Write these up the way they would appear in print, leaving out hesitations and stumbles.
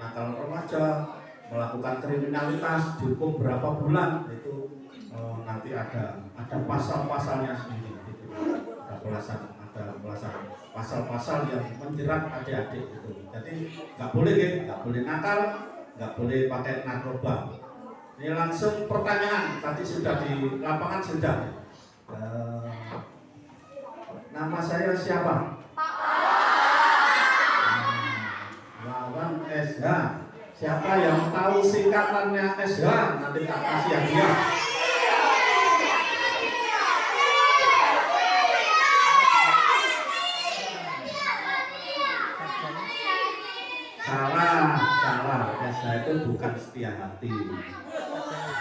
nakal remaja, melakukan kriminalitas, dihukum berapa bulan, itu nanti ada pasal-pasalnya sendiri. Gitu. Ada pasal-pasal yang menjerat adik-adik itu. Jadi nggak boleh nakal, nggak boleh pakai narkoba. Ini langsung pertanyaan, tadi sudah di lapangan sudah. Nama saya siapa? Wawan SH. Siapa yang tahu singkatannya SH? Nanti tak kasih hadiah. Salah. SH itu bukan setia hati.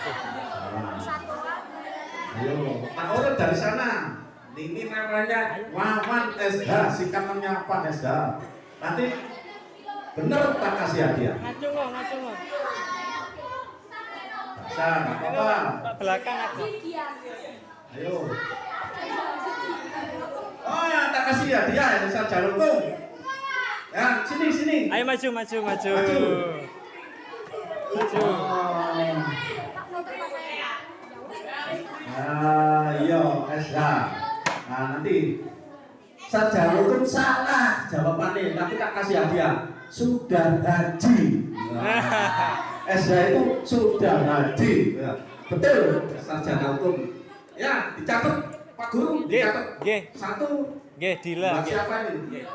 Salah. Ayo, Pak urut dari sana. Ini namanya Wawan SH. Singkatannya apa SH? Nanti bener tak kasih hadiah. Ngaco. Bisa, nggak apa-apa. Pak belakang aku. Ayo. Oh ya, tak kasih hadiah yang bisa jalur hukum. Ya, sini. Ayo maju. Iya, SH. Nah, nanti sarjana hukum salah jawabannya, tapi tak kasih hadiah. Sudah haji. SH itu sudah haji. Ya, betul, sarjana hukum. Ya, dicatat Pak Guru, dicatat. Satu. Dila. Siapa ini?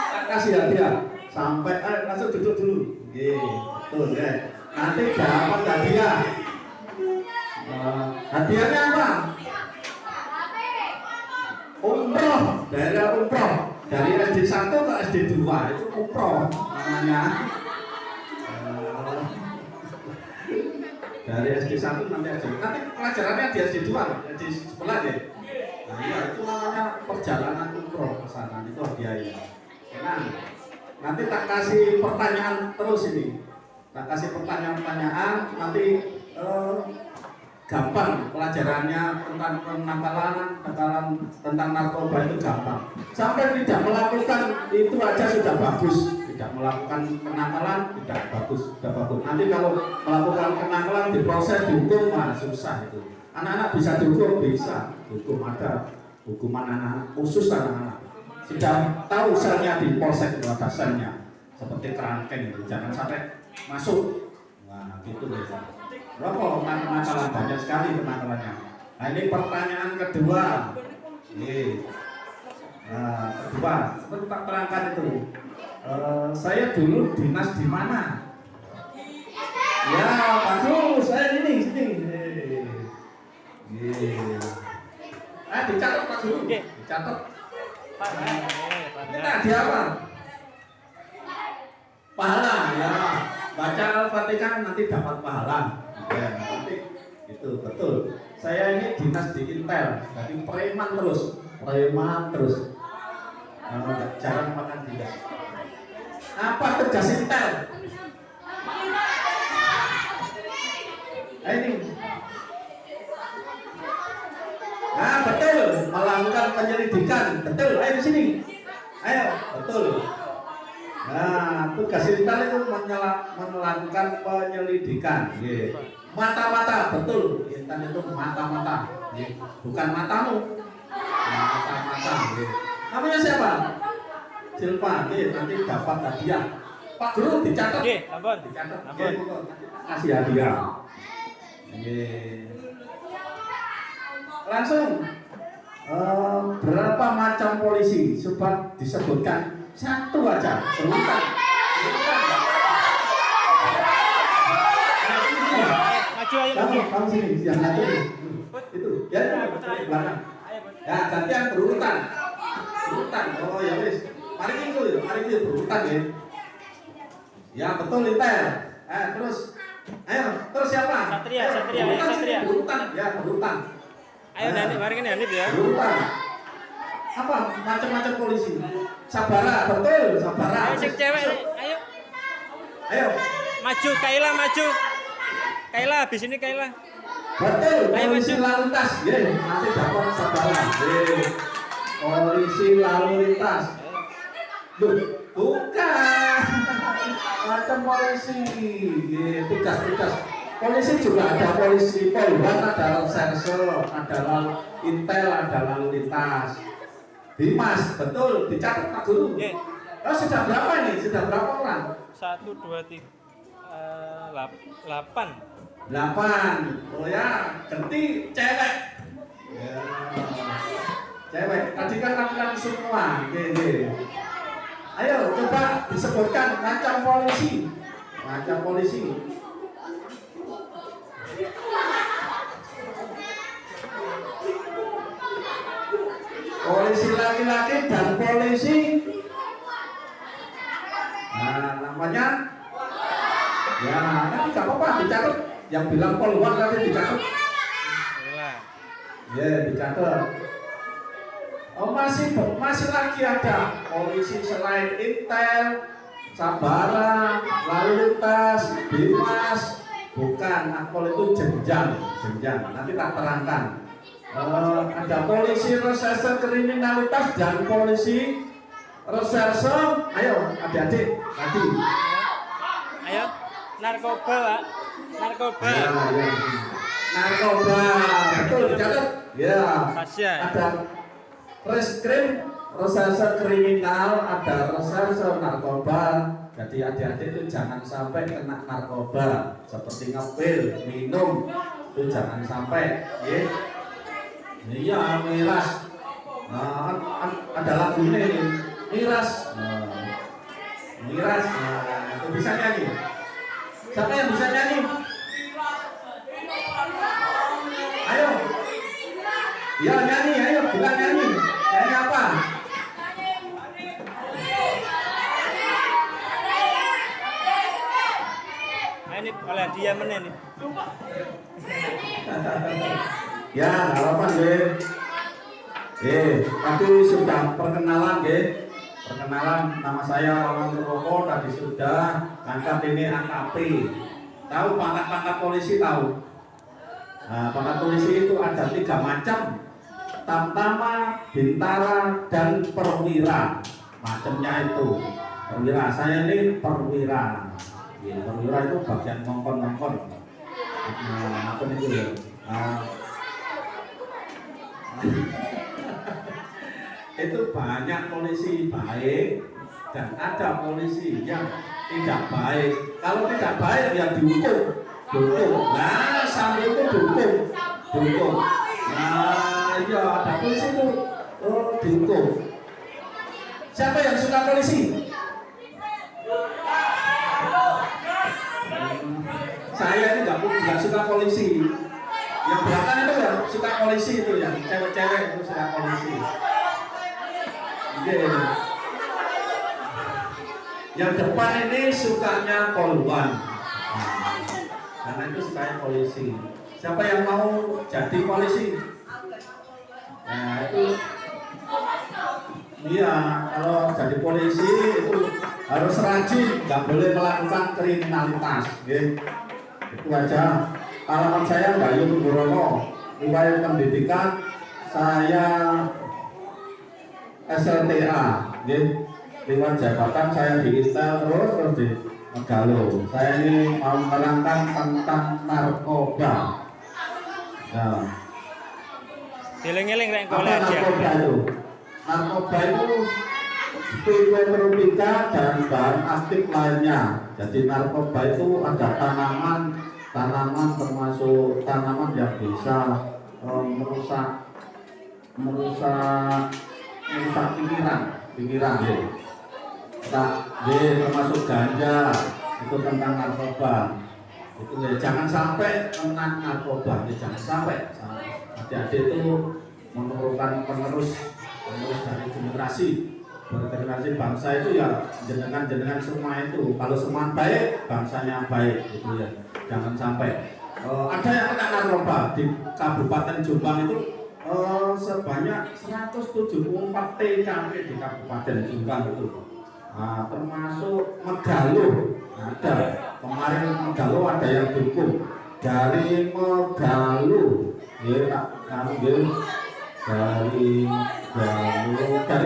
Tak kasih hadiah. Sampai langsung duduk dulu. Betul ya. Nanti dapat hadiah. Hadiahnya apa? Umroh, daerah umroh. Dari SD 1 ke SD 2 itu umroh namanya. Dari SD 1 nanti pelajarannya di SD 2, SD sebelah deh. Nah, iya, itu namanya perjalanan umroh ke sana, itu hadiahnya. Nah, nanti tak kasih pertanyaan terus ini. Tak kasih pertanyaan, nanti gampang pelajarannya tentang kenakalan tentang narkoba itu gampang. Sampai tidak melakukan itu aja sudah bagus. Tidak melakukan kenakalan tidak bagus, sudah bagus. Nanti kalau melakukan kenakalan diproses dihukum susah itu. Anak-anak bisa dihukum, bisa hukum, ada hukuman anak-anak khusus anak-anak. Sudah tahu selnya di polsek ada selnya seperti kerangkeng itu, jangan sampai masuk. Nah gitu loh. Berapa kenakalan, banyak sekali kenakalannya. Nah ini pertanyaan kedua. Kedua, seperti tak terangkan itu. Saya dulu dinas di mana? Ya, bagus. Saya sini. Dicatat Pak Guru. Dicatat. Ini tadi apa? Pahala ya. Baca Al-Fatihah nanti dapat pahala. Ya, nanti itu betul. Saya ini dinas di Intel, jadi preman terus. Jarang makan dinas. Apa tugas Intel? Ini. Nah, betul, melakukan penyelidikan. Betul, ayo di sini. Ayo, betul. Nah, tugas Intel itu melakukan penyelidikan. Mata-mata, betul. Intel itu mata-mata. Bukan matamu. Mata-mata. Namanya siapa? Silva. Nanti dapat hadiah. Pak Guru dicatat. Dicatat. Kasih hadiah. Langsung berapa macam polisi? Coba disebutkan satu aja. Berurutan. Maju ayo maju. Kamu sini, yang satu itu. Ya, belakang. Ya, gantian berurutan. Oh ya wis. Mari itu berurutan ya. Ya betul Intel. Terus siapa? Satria. Berurutan. Ya, berurutan. Ayo Nani, mari kan Nani ya. Berurutan. Apa macam-macam polisi? Sabara, betul, Sabara. Ayo cek cewek, Ayo. Maju, Kaila maju. Kaila, habis ini Kaila. Betul, Ayo polisi maju. lalu lintas. Nanti dapat Sabara. Polisi lalu lintas. Bukan. macam polisi. Tugas-tugas polisi juga ada polisi poluan, ada reserse, ada lalu intel, ada lalu lintas. Dimas, betul, dicatat Pak Guru. Oh, sudah berapa nih? Sudah berapa orang? 1, 2, 3, 8. 8. Oh ya, ganti cewek. Ya. Cewek. Tadi kan laki-laki semua. Oke. Ayo coba disebutkan macam polisi. Macam polisi. Polisi laki-laki dan polisi. Nah, namanya. Ya, nanti nggak apa-apa dicatat. Yang bilang poluan nanti dicatat. Ya, dicatat. Oh, masih lagi ada polisi selain Intel, Sabara, lalu lintas, Dimas, bukan, akpol itu jenjang. Nanti tak terangkan. Ada polisi reserse kriminalitas dan polisi reserse. Ayo, adik-adik, tadi. Ayo, narkoba, Pak. Narkoba. Ya. Narkoba, betul dicatat. Ya. Tasya. Ada reskrim, reserse kriminal, ada reserse narkoba. Jadi adik-adik itu jangan sampai kena narkoba, seperti ngepil, minum, itu jangan sampai. Iya, miras. Nah, ada lagunya ini, miras. Miras. Nah, itu bisa nyanyi. Siapa yang bisa nyanyi? Ayo. Ya nyanyi, ayo bilang nyanyi. Nyanyi apa? Nah, ini oleh dia mana nih? Ya, nggak apa-apa deh. Tadi sudah perkenalan deh. Perkenalan, nama saya Wawan Purwoko, tadi sudah. Pangkat ini AKP. Tahu pangkat-pangkat polisi tahu? Nah, pangkat polisi itu ada 3 macam. Tamtama, bintara, dan perwira. Macamnya itu perwira. Saya ini perwira. Ya, perwira itu bagian ngongkon-ngongkon. Nah, apa itu ya? Itu banyak polisi baik dan ada polisi yang tidak baik. Kalau tidak baik ya dihukum. Nah, sambil itu dihukum. Nah, iya ada polisi itu dihukum. Siapa yang suka polisi? Saya ini nggak suka polisi. Yang belakang itu ya suka polisi itu ya, cewek-cewek itu suka polisi. Yang depan ini sukanya poluan. Karena itu sukanya polisi. Siapa yang mau jadi polisi? Nah itu, iya kalau jadi polisi itu harus rajin, nggak boleh melakukan kriminalitas. Itu aja. Alamat saya Bayu Nugroho, riwayat pendidikan saya SLTA, riwayat jabatan saya di Intel terus di Megalo. Saya ini mau menerangkan tentang narkoba. Nah, Eling-eling rek apa kolej ya. narkoba itu? Narkoba itu psikotropika dan bahan aktif lainnya. Jadi narkoba itu ada tanaman termasuk tanaman yang bisa merusak pikiran ya. Termasuk ganja itu tentang narkoba. Itu ya, jangan sampai kena narkoba, ya, jangan sampai. Adik-adik itu memerlukan penerus dari generasi bangsa itu ya jenengan semua itu. Kalau semua baik, bangsanya baik gitu ya. Jangan sampai ada yang kena narkoba di Kabupaten Jombang itu sebanyak 174 TKP di Kabupaten Jombang itu. Termasuk Megalo ada. Kemarin Megalo ada yang dihukum dari Megalo. Dari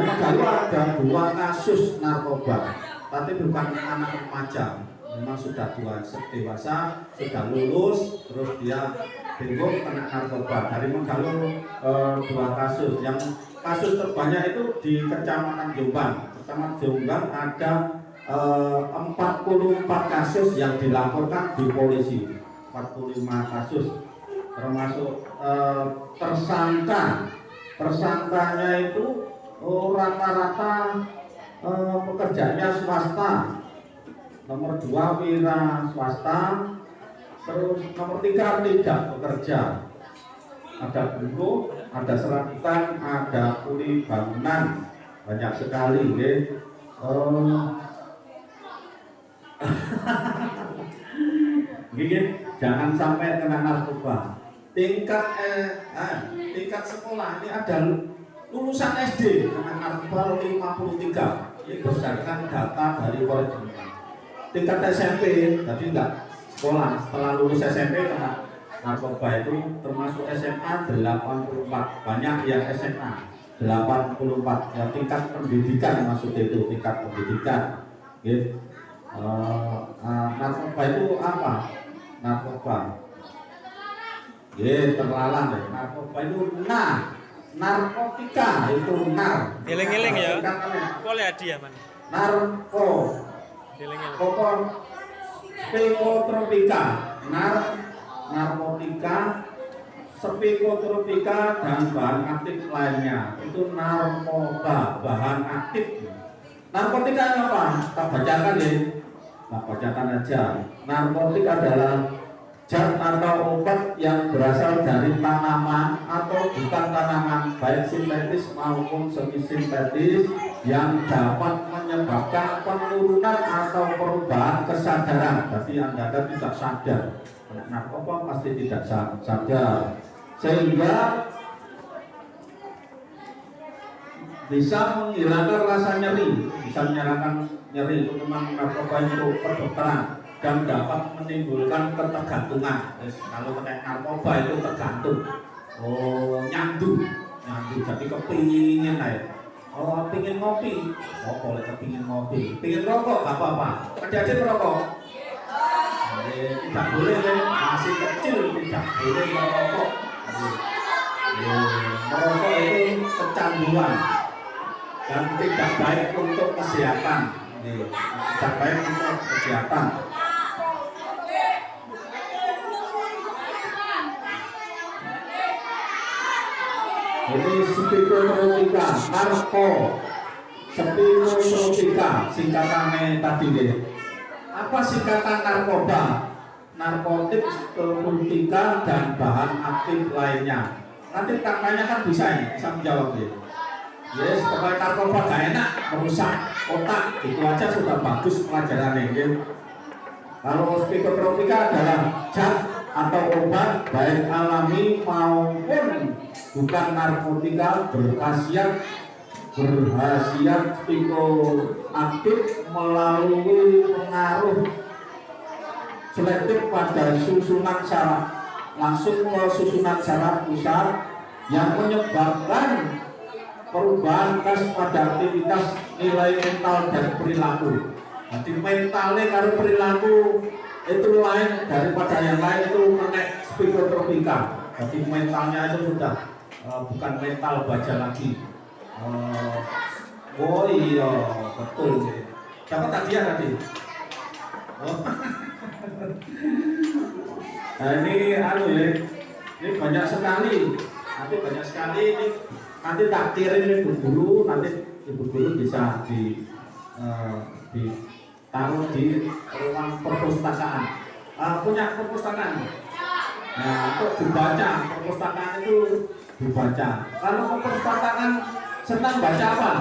Megalo ada 2 kasus narkoba, tapi bukan anak remaja. memang sudah dewasa, sudah lulus, terus dia bingung kena narkoba. Dari menggalau 2 kasus. Yang kasus terbanyak itu di Kecamatan Jombang. Kecamatan Jombang ada 44 kasus yang dilaporkan di polisi. 45 kasus, termasuk tersangkanya itu rata-rata pekerjaannya swasta. Nomor 2 wira swasta, terus nomor 3 tidak bekerja. Ada buruh, ada serabutan, ada kuli bangunan, banyak sekali. Gini, jangan sampai kena narkoba. Tingkat sekolah ini ada lulusan SD kena narkoba 53. Ini berdasarkan data dari Polres. Tingkat SMP, tadi enggak sekolah, setelah lulus SMP kena narkoba itu termasuk SMA 84, banyak yang SMA 84, ya tingkat pendidikan maksud itu, tingkat pendidikan. Gitu. Narkoba itu apa? Narkoba terlalang deh. Narkoba itu narkotika itu Eling-eling ya. Boleh hadiah man. Narko Eling-eling. Psikotropika, narkotika, psikotropika dan bahan aktif lainnya. Itu narkoba, bahan aktif. Narkotika apa? Tak bacakan ya. Tak bacakan aja. Narkotika adalah zat atau obat yang berasal dari tanaman atau bukan tanaman, baik sintetis maupun semi sintetis, yang dapat menyebabkan penurunan atau perubahan kesadaran. Jadi Anda tidak sadar, narkoba pasti tidak sadar, sehingga bisa menghilangkan rasa nyeri, bisa menyerangkan nyeri. Itu memang narkoba itu kedokteran dan dapat menimbulkan ketergantungan. Kalau kena narkoba itu tergantung, nyandu, jadi kepingin aja. Pingin ngopi, boleh kepingin ngopi. Pingin rokok, apa-apa. Adik-adik merokok, tidak boleh, masih kecil tidak boleh merokok. Merokok itu kecanduan dan tidak baik untuk kesehatan. Tidak baik untuk kesehatan. Ini psikotropika, psikotropika, singkatannya tadi deh. Apa singkatan narkoba? Narkotik, psikotropika dan bahan aktif lainnya. Nanti kampanye kan bisa menjawab ya. Yes, pokoknya narkoba gak enak, merusak otak, itu aja sudah bagus pelajarannya. Ya. Kalau psikotropika adalah zat atau obat baik alami maupun bukan narkotika berkhasiat psikoaktif melalui pengaruh selektif pada susunan saraf, langsung ke susunan saraf pusat yang menyebabkan perubahan khas pada aktivitas nilai mental dan perilaku. Jadi mentalnya kalau perilaku itu lain daripada yang lain, itu kena psikotropika. Jadi mentalnya itu sudah bukan mental baja lagi. Oh iya betul. Dapat hadiah tadi. Nah ini ini banyak sekali. Ini nanti tak kirim ibu guru, nanti ibu guru bisa ditaruh di ruang perpustakaan. Punya perpustakaan. Nah untuk dibaca, perpustakaan itu dibaca. Kalau perpustakaan senang baca apa?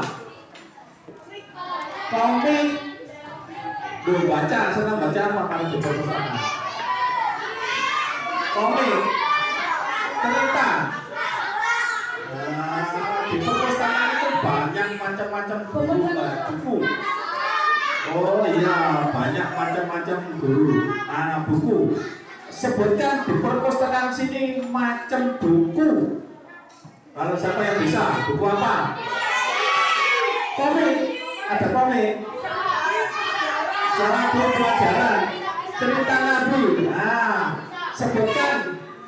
Komik. Baca, senang baca apa kalau di perpustakaan? Komik, cerita. Di perpustakaan itu banyak macam-macam buku. Oh iya, banyak macam-macam buku. Sebutkan di perpustakaan sini macam buku. Kalau siapa yang bisa, buku apa? Komik, ada komik. Salah pelajaran, cerita Nabi. Nah, sebutkan,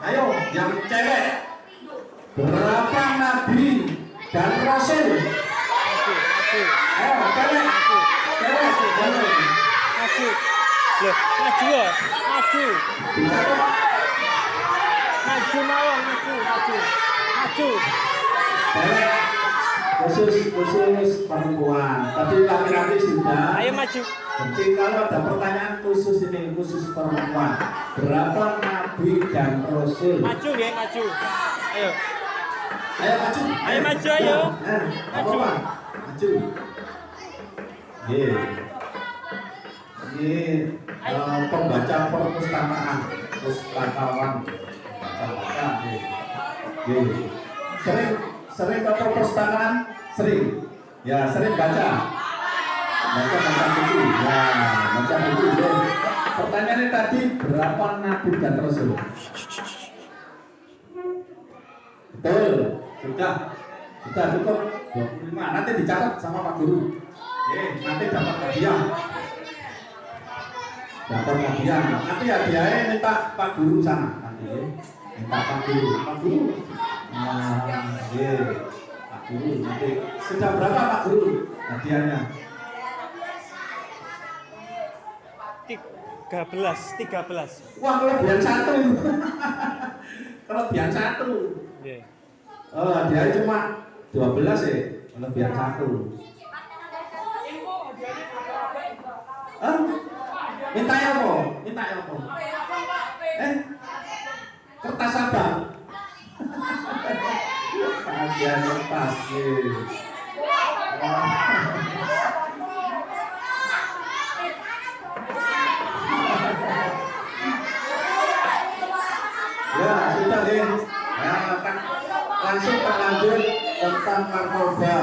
ayo yang cewek, berapa Nabi dan Rasul? Ayo, cewek. Maju. Loh, maju ya? Maju. Maju mawon, maju. Cewek, khusus perempuan. Tadi laki-laki sudah. Ayo maju. Jadi kalau ada pertanyaan khusus ini, khusus perempuan, berapa Nabi dan Rasul? Maju ya, maju. Ayo. Ayo maju. Ayo maju, ayo. Maju. Maju. Ini pembaca perpustakaan, pustakawan, baca. Sering ke perpustakaan? Sering. Ya, sering baca. Baca buku. Ya, baca buku. Pertanyaannya tadi, berapa Nabi dan Rasul? Betul. Sudah cukup 25. Nanti dicatat sama Pak Guru. Nanti dapat hadiah. Nanti hadiahnya minta Pak Guru sana. Nanti minta Pak Guru. Pak Guru. Pak Guru nanti sudah berapa Pak Guru hadiahnya? 13. Wah, kelebihan 1. Kelebihan 1. Yeah. Hadiahnya cuma 12 ya. Kelebihan 1. Minta apa? Kertas apa? Hadiah kertas. Ya, sudah deh. Langsung lanjut tentang narkoba.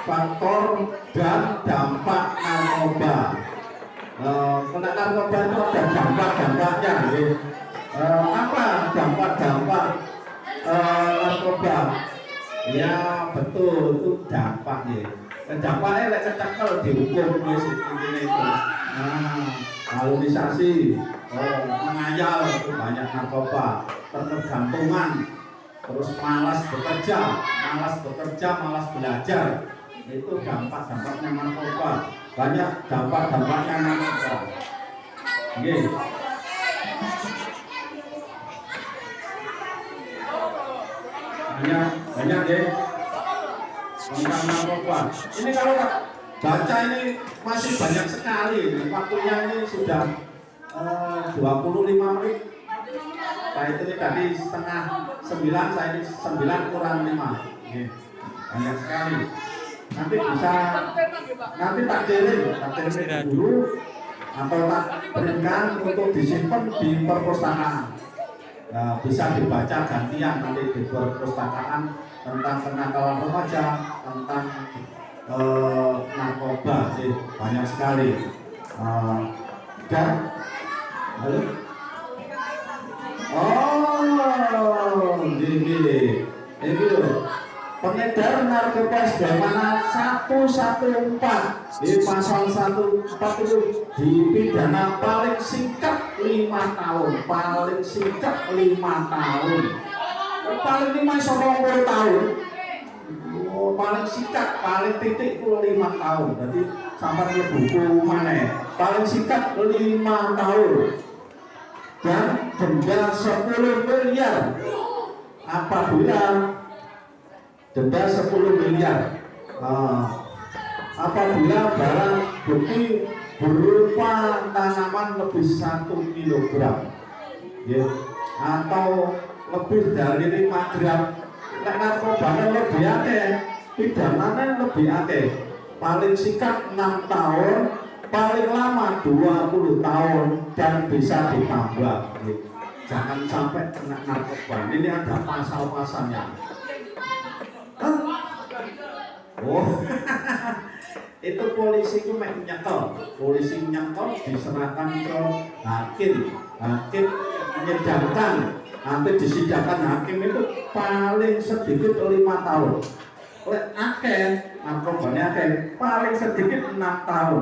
Faktor dan dampak narkoba. Kena narkoba itu ada dampak-dampaknya. Apa dampak-dampak narkoba? Ya betul, itu dampaknya. Dampaknya kecekel dihukum itu. Halusinasi, mengayal, itu banyak narkoba, ketergantungan, terus malas bekerja, malas belajar, itu dampak-dampaknya narkoba. Banyak dampak-dampaknya narkoba. Banyak ya tentang narkoba. Ini kalau baca ini masih banyak sekali. Waktunya ini sudah 25 menit. Saya itu tadi setengah 9, saya ini 9 kurang 5. Banyak sekali. Nanti tak kirim dulu atau tak berikan untuk disimpan di perpustakaan. Bisa dibaca gantian nanti di perpustakaan tentang kenakalan remaja, tentang narkoba sih banyak sekali. Dan halo, ini loh pengedar narkoba sebagaimana 114 di pasal 140 dipidana paling singkat 5 tahun, paling 5 sampai 10 tahun. Paling singkat, paling titik 5 tahun. Jadi sampai ke buku mana? Paling singkat 5 tahun. Dan denda 10 miliar. Apabila denda 10 miliar. Apabila barang bukti berupa tanaman lebih 1 kilogram, ya, atau lebih dari 5 gram. Nek narkoba lebih akeh, pidananya lebih akeh. Paling singkat 6 tahun, paling lama 20 tahun dan bisa ditambah. Jangan sampai kena narkoba. Ini ada pasal-pasalnya. Itu polisi itu polisi nyekel diserahkan ke hakim menyidangkan, nanti disidangkan hakim itu paling sedikit 5 tahun. Oleh narkobanya paling sedikit 6 tahun,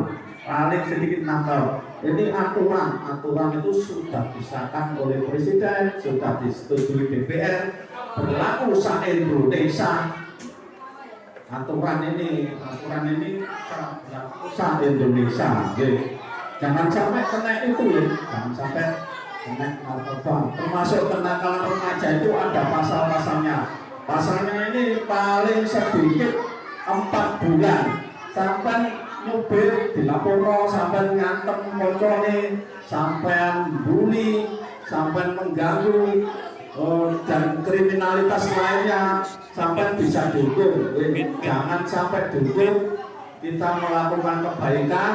Ini aturan itu sudah disahkan oleh Presiden, sudah disetujui DPR, berlaku se-Indonesia. Aturan ini berlaku se-Indonesia. Jangan sampai kena itu ya, jangan sampai kena narkoba. Termasuk kenakalan remaja itu ada pasal-pasalnya. Pasalnya ini paling sedikit 4 bulan. Sampai nyubir dilaporno, sampai ngantem koncone, sampai bully, sampai mengganggu dan kriminalitas lainnya, sampai bisa dihukum. Jangan sampai dihukum. Kita melakukan kebaikan,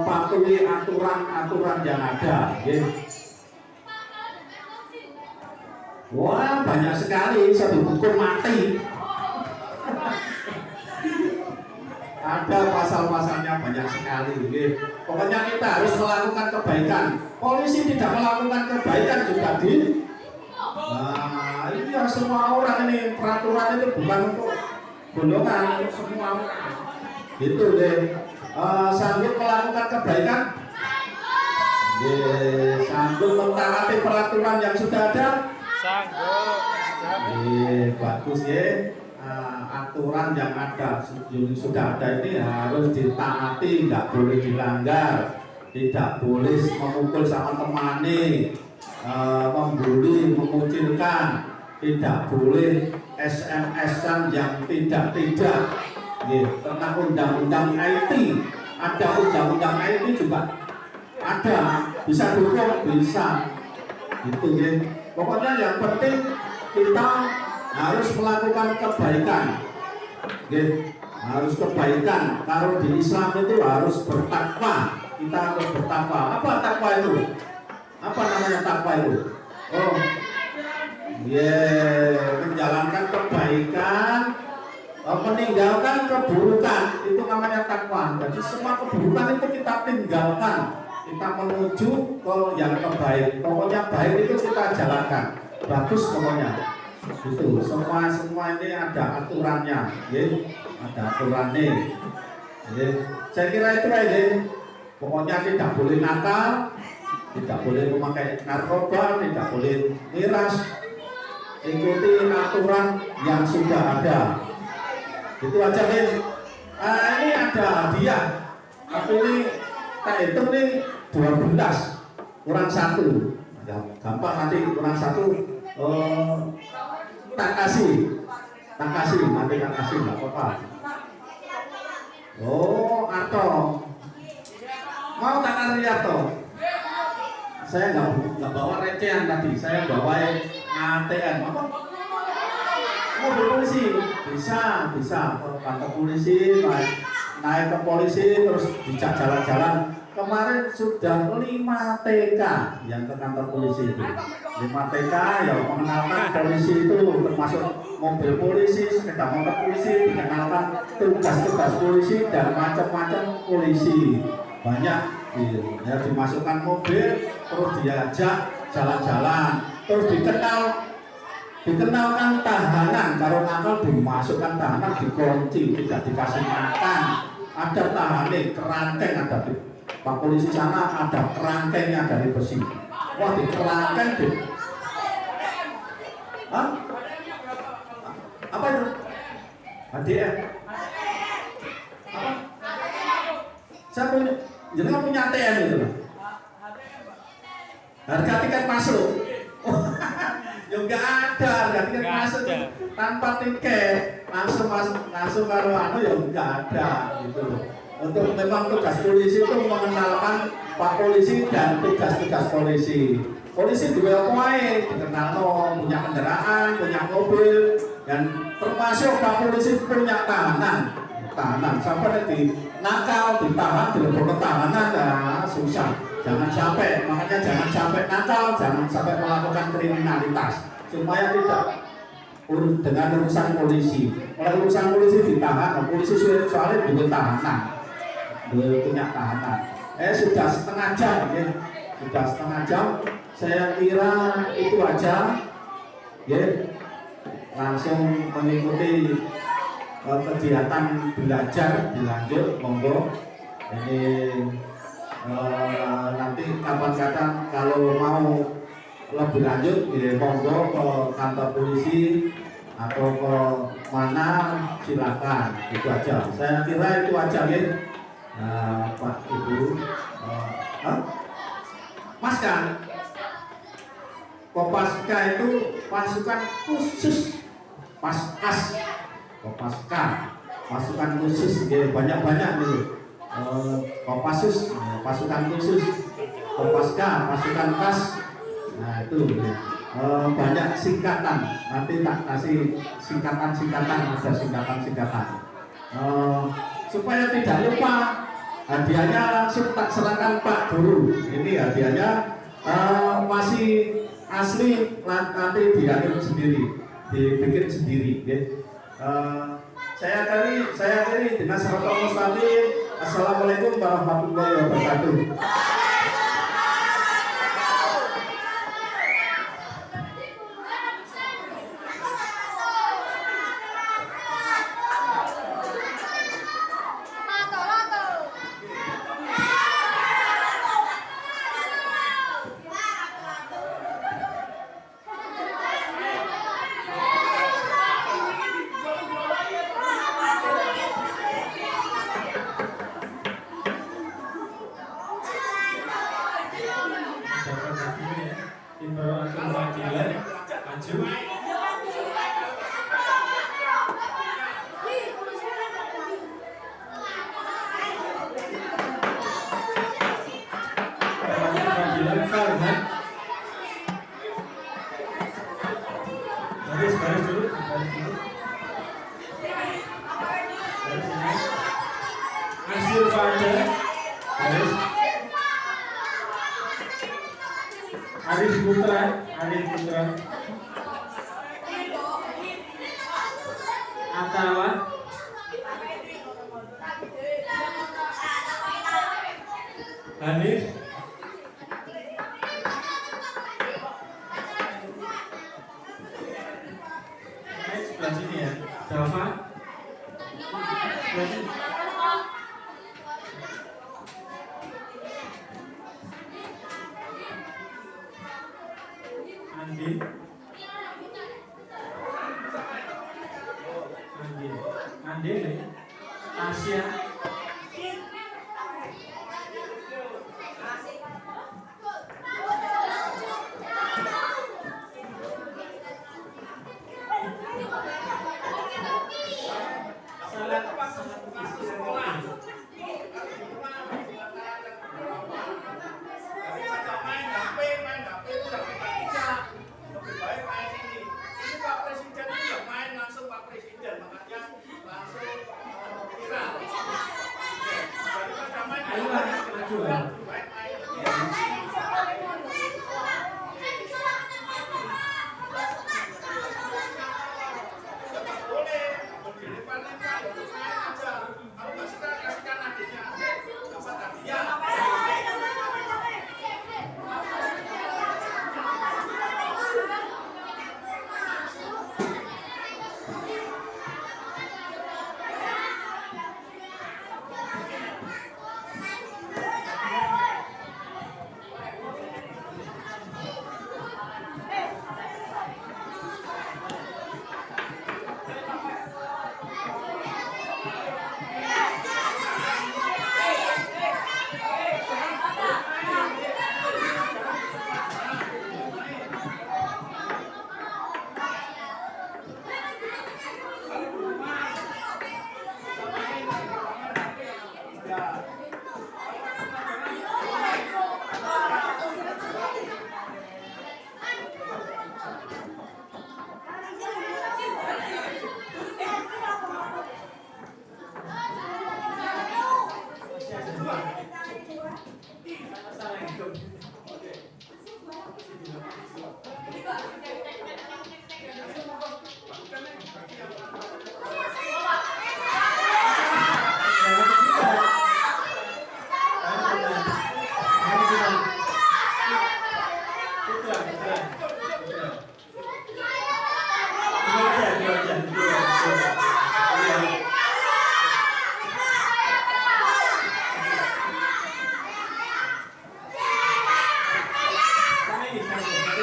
patuhi aturan-aturan yang ada. Wah, banyak sekali, saya dihukum mati. Ada pasal-pasalnya banyak sekali. Pokoknya kita harus melakukan kebaikan. Polisi tidak melakukan kebaikan juga nah, ini yang semua orang ini, peraturan itu bukan untuk golongan, untuk semua orang. Gitu deh. Sanggup melakukan kebaikan, sanggup mentaati peraturan yang sudah ada. Sanggup. Bagus ya. Aturan yang ada sudah ada ini harus ditaati, tidak boleh dilanggar, tidak boleh memukul sama temani, membuli, mengucilkan, tidak boleh SMS-an yang tidak. Tentang undang-undang IT, ada undang-undang IT juga ada, bisa dukung, bisa, gitu ya. Pokoknya yang penting kita harus melakukan kebaikan, harus kebaikan. Kalau di Islam itu harus bertakwa, kita harus bertakwa. Apa takwa itu? Apa namanya takwa itu? Menjalankan kebaikan, meninggalkan keburukan, itu namanya takwa. Jadi semua keburukan itu kita tinggalkan, kita menuju ke yang kebaik. Pokoknya baik itu kita jalankan, bagus pokoknya. Itu semua ini ada aturannya, ada aturannya. Saya kira itu aja. Pokoknya tidak boleh nakal, tidak boleh memakai narkoba, tidak boleh miras. Ikuti aturan yang sudah ada. Itu aja nih. Ini ada hadiah. Tapi ini tak hitung nih 12 kurang 1. Gampang nanti kurang 1. Tak kasih nanti tak kasih nggak apa-apa. Arto mau tak kasih Arto? Saya nggak bawa recehan tadi, saya bawa ATM. Apa? Mau polisi bisa ke kantor polisi, naik ke polisi terus dicak jalan-jalan. Kemarin sudah 5 TK yang ke kantor polisi itu. 5 TK yang mengenalkan polisi itu, termasuk mobil polisi, sepeda motor polisi, dikenalkan tugas-tugas polisi dan macam-macam polisi. Banyak ya, dimasukkan mobil, terus diajak jalan-jalan, terus dikenalkan tahanan. Kalau nakal dimasukkan tahanan, dikunci, tidak dikasih makan. Ada tahanan, kerangkeng ada di Pak polisi sana, ada kerangkengnya dari besi. Wah, di kerangkeng deh. Hah? Apa itu? HDR. Apa? Saya punya, jadi kan punya ATM itu. Harga tiket masuk. Ya enggak ada harga tiket masuk tanpa tiket, langsung kalau ya enggak ada gitu. Untuk memang tugas polisi itu mengenalkan Pak polisi dan tugas-tugas polisi. Polisi juga dikenal punya kendaraan, punya mobil, dan termasuk Pak polisi punya tahanan sampai nanti nakal ditahan, dilebur tahanan, nah susah. Jangan sampai, makanya jangan sampai nakal, jangan sampai melakukan kriminalitas supaya tidak dengan urusan polisi. Oleh urusan polisi ditahan, polisi soalnya juga tahanan. Punya tahanan. Sudah setengah jam ya. Sudah setengah jam. Saya kira itu aja. Ya. Langsung mengikuti kegiatan belajar dilanjut, monggo. Ini nanti kapan-kapan kalau mau lebih lanjut ya monggo ke kantor polisi atau ke mana silakan, itu aja. Saya kira itu aja ya, Pak Ibu. Mas kan, Kopaska itu pasukan khusus, Paskas, Kopaska, pasukan khusus, ya, banyak-banyak nih. Kopassus, pasukan khusus, Kopaska, pasukan kas. Nah itu banyak singkatan, nanti tak kasih singkatan-singkatan, ada singkatan-singkatan supaya tidak lupa. Hadiahnya langsung tak serahkan Pak Guru. Ini hadiahnya masih asli, nanti diatur sendiri, dibikin sendiri ya. Saya akhiri dengan siratal mustaqim. Assalamualaikum warahmatullahi wabarakatuh. Arif Putra. Atawa. Hanif. Sebelah sini ya. Dava. Sebelah sini. Andin, Asia.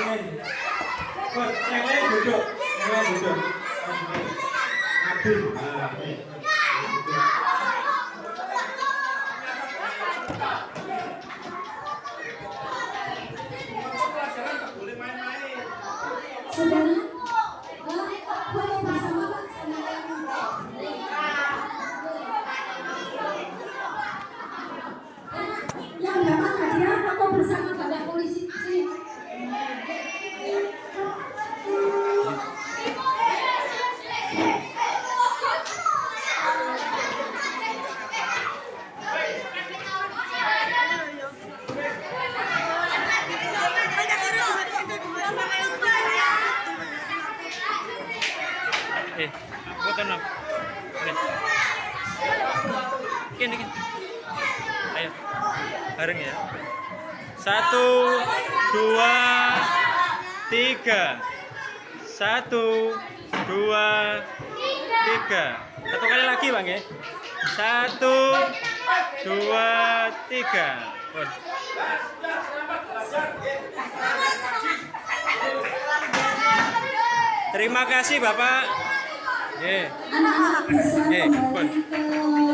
Amin. Pun, yang lain duduk. Yang lain duduk. Nabi. Nah, ini. Saudara, foto bersama Pak. Yang dapat hadiah foto bersama Bapak Polisi sini. Foto nom. Kini. Ayo. Bareng ya. 1, 2, 3. 1, 2, 3. Satu kali lagi Bang ya. 1, 2, 3. Pun. Terima kasih Bapak. Anak-anak bisa Pun. kembali ke